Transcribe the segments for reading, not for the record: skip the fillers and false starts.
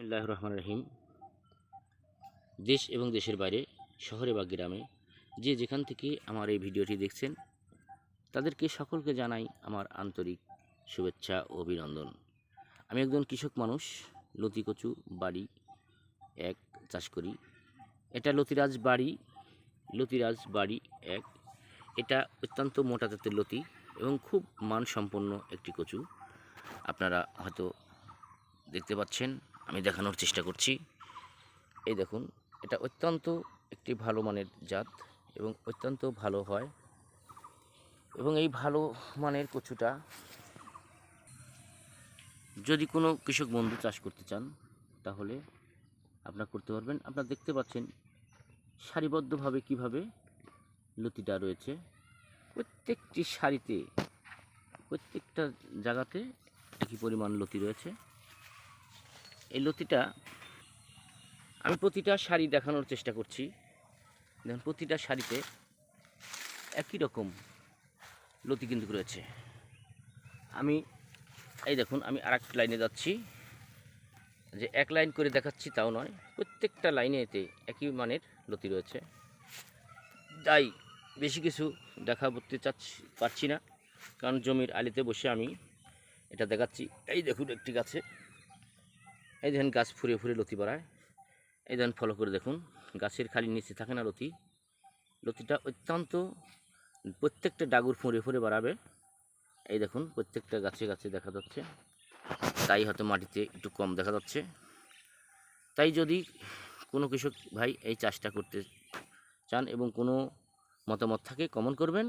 বিসমিল্লাহির রহমানির রহিম। দেশ এবং দেশের বাইরে, শহরে বা গ্রামে যে যেখান থেকে আমার এই ভিডিওটি দেখছেন, তাদেরকে সকলকে জানাই আমার আন্তরিক শুভেচ্ছা ও অভিনন্দন। আমি একজন কৃষক মানুষ, লতি কচু বাড়ি এক চাষ করি। এটা লতিরাজ বাড়ি এক। এটা অত্যন্ত মোটা জাতের লতি এবং খুব মানসম্পন্ন একটি কচু। আপনারা হয়তো দেখতে পাচ্ছেন, আমি দেখানোর চেষ্টা করছি। এই দেখুন, এটা অত্যন্ত একটি ভালো মানের জাত এবং অত্যন্ত ভালো হয়। এবং এই ভালো মানের কচুটা যদি কোনো কৃষক বন্ধু চাষ করতে চান, তাহলে আপনারা করতে পারবেন। আপনারা দেখতে পাচ্ছেন সারিবদ্ধভাবে কিভাবে লতিটা রয়েছে। প্রত্যেকটি সারিতে, প্রত্যেকটা জায়গাতে একই পরিমাণ লতি রয়েছে। এই লতিটা আমি প্রতিটা সারি দেখানোর চেষ্টা করছি। দেখুন, প্রতিটা সারিতে একই রকম লতি কিন্তু রয়েছে। এই দেখুন, আমি আর একটা লাইনে যাচ্ছি, যে এক লাইন করে দেখাচ্ছি তাও নয়, প্রত্যেকটা লাইনে এতে একই মানের লতি রয়েছে। তাই বেশি কিছু দেখাতে পারছি না, কারণ জমির আলিতে বসে আমি এটা দেখাচ্ছি। এই দেখুন, একটি গাছে এই দেখেন গাছ ফুরে ফুরে লতি বাড়ায়। এই দেখেন, ফলো করে দেখুন, গাছের খালি নিচে থাকে না লতিটা অত্যন্ত প্রত্যেকটা ডাগুর ফুঁড়ে ফুঁড়ে বাড়াবে। এই দেখুন, প্রত্যেকটা গাছে গাছে দেখা যাচ্ছে, তাই হয়তো মাটিতে একটু কম দেখা যাচ্ছে। তাই যদি কোনো কৃষক ভাই এই চাষটা করতে চান এবং কোনো মতামত থাকে, কমেন্ট করবেন।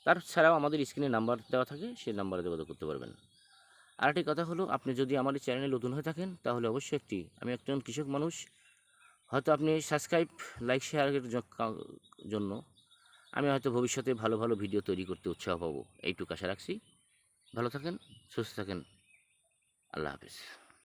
তাছাড়াও আমাদের স্ক্রিনে নাম্বার দেওয়া থাকে, সেই নাম্বারে যোগাযোগ করতে পারবেন। আর একটি কথা হলো, আপনি যদি আমার এই চ্যানেলে নতুন হয়ে থাকেন, তাহলে অবশ্যই আমি একজন কৃষক মানুষ, হয়তো আপনি সাবস্ক্রাইব, লাইক, শেয়ারের জন্য আমি হয়তো ভবিষ্যতে ভালো ভালো ভিডিও তৈরি করতে উৎসাহ পাবো। এইটুকু আশা রাখছি। ভালো থাকেন, সুস্থ থাকেন। আল্লাহ হাফেজ।